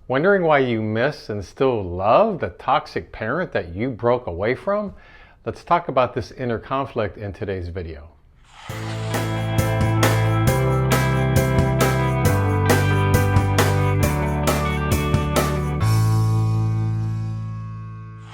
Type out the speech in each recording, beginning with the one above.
Wondering why you miss and still love the toxic parent that you broke away from? Let's talk about this inner conflict in today's video.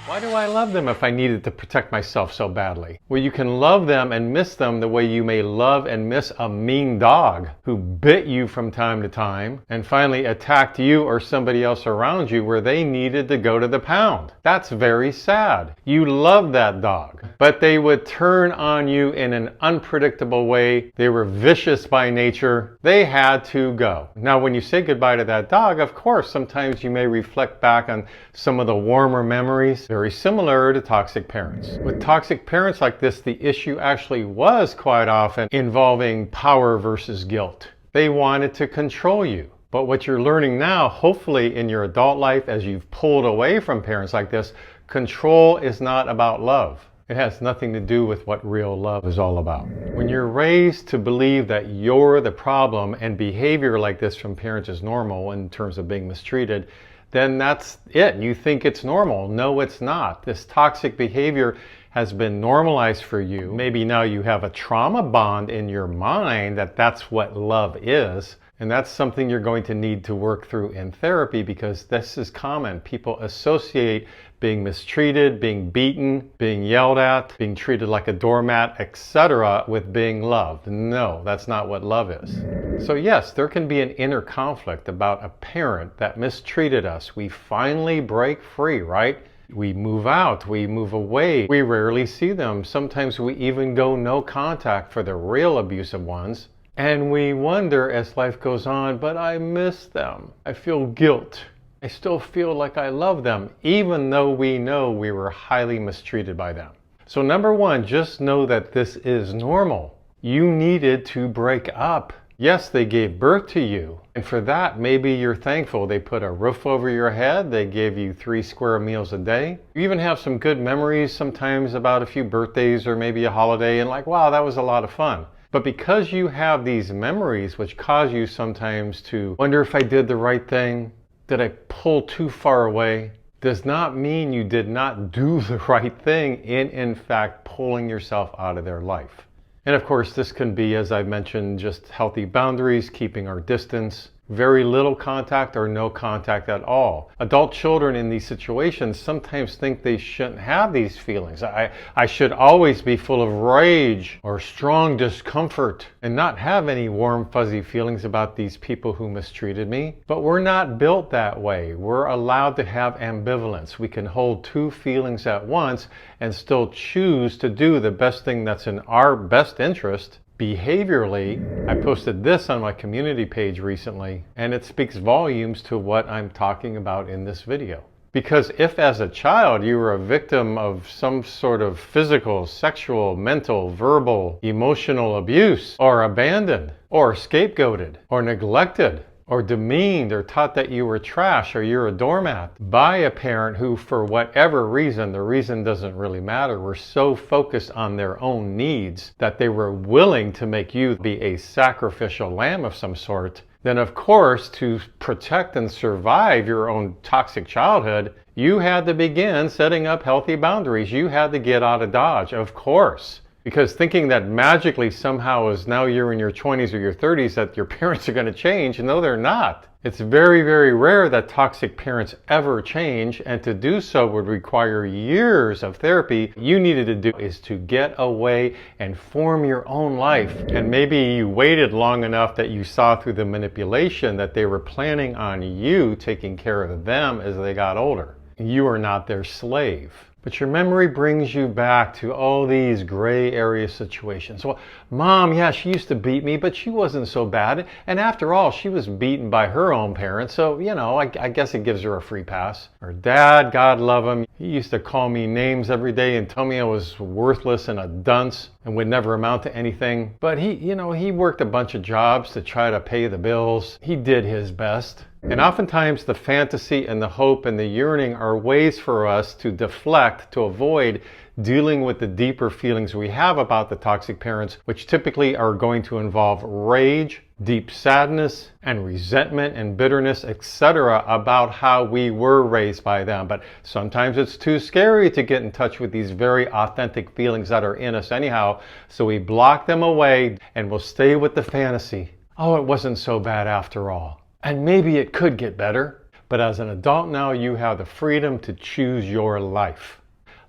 Why do I love them if I needed to protect myself so badly? Well, you can love them and miss them the way you may love and miss a mean dog who bit you from time to time and finally attacked you or somebody else around you where they needed to go to the pound. That's very sad. You love that dog, but they would turn on you in an unpredictable way. They were vicious by nature. They had to go. Now, when you say goodbye to that dog, of course, sometimes you may reflect back on some of the warmer memories. Very similar to toxic parents. With toxic parents like this, the issue actually was quite often involving power versus guilt. They wanted to control you. But what you're learning now, hopefully in your adult life as you've pulled away from parents like this, control is not about love. It has nothing to do with what real love is all about. When you're raised to believe that you're the problem and behavior like this from parents is normal in terms of being mistreated, then that's it. You think it's normal. No, it's not. This toxic behavior has been normalized for you. Maybe now you have a trauma bond in your mind that that's what love is. And that's something you're going to need to work through in therapy because this is common. People associate being mistreated, being beaten, being yelled at, being treated like a doormat, etc. with being loved. No, that's not what love is. So yes, there can be an inner conflict about a parent that mistreated us. We finally break free, right? We move out, we move away, we rarely see them. Sometimes we even go no contact for the real abusive ones. And we wonder as life goes on, but I miss them. I feel guilt. I still feel like I love them, even though we know we were highly mistreated by them. So number one, just know that this is normal. You needed to break up. Yes, they gave birth to you. And for that, maybe you're thankful. They put a roof over your head. They gave you 3 square meals a day. You even have some good memories sometimes about a few birthdays or maybe a holiday and like, wow, that was a lot of fun. But because you have these memories which cause you sometimes to wonder if I did the right thing, did I pull too far away, does not mean you did not do the right thing in fact pulling yourself out of their life. And of course this can be, as I've mentioned, just healthy boundaries, keeping our distance, very little contact or no contact at all. Adult children in these situations sometimes think they shouldn't have these feelings. I should always be full of rage or strong discomfort and not have any warm fuzzy feelings about these people who mistreated me. But we're not built that way. We're allowed to have ambivalence. We can hold 2 feelings at once and still choose to do the best thing that's in our best interest. Behaviorally, I posted this on my community page recently, and it speaks volumes to what I'm talking about in this video. Because if as a child you were a victim of some sort of physical, sexual, mental, verbal, emotional abuse, or abandoned, or scapegoated, or neglected, or demeaned, or taught that you were trash or you're a doormat by a parent who, for whatever reason, the reason doesn't really matter, were so focused on their own needs that they were willing to make you be a sacrificial lamb of some sort, then of course, to protect and survive your own toxic childhood, you had to begin setting up healthy boundaries. You had to get out of Dodge, of course. Because thinking that magically somehow as now you're in your 20s or your 30s that your parents are going to change, no, they're not. It's very, very rare that toxic parents ever change, and to do so would require years of therapy. What you needed to do is to get away and form your own life. And maybe you waited long enough that you saw through the manipulation that they were planning on you taking care of them as they got older. You are not their slave. But your memory brings you back to all these gray area situations. Well, Mom, yeah, she used to beat me, but she wasn't so bad. And after all, she was beaten by her own parents. So, you know, I guess it gives her a free pass. Or Dad, God love him, he used to call me names every day and tell me I was worthless and a dunce and would never amount to anything. But he worked a bunch of jobs to try to pay the bills. He did his best. And oftentimes the fantasy and the hope and the yearning are ways for us to deflect act to avoid dealing with the deeper feelings we have about the toxic parents, which typically are going to involve rage, deep sadness, and resentment and bitterness, etc., about how we were raised by them. But sometimes it's too scary to get in touch with these very authentic feelings that are in us anyhow, so we block them away and we'll stay with the fantasy. Oh, it wasn't so bad after all. And maybe it could get better. But as an adult now, you have the freedom to choose your life.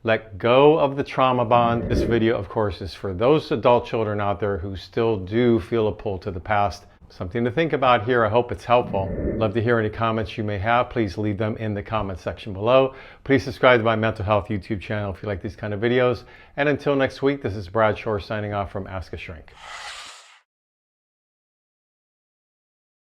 Let go of the trauma bond. This video, of course, is for those adult children out there who still do feel a pull to the past. Something to think about here. I hope it's helpful. Love to hear any comments you may have. Please leave them in the comment section below. Please subscribe to my mental health YouTube channel if you like these kind of videos. And until next week, this is Brad Shore signing off from Ask a Shrink.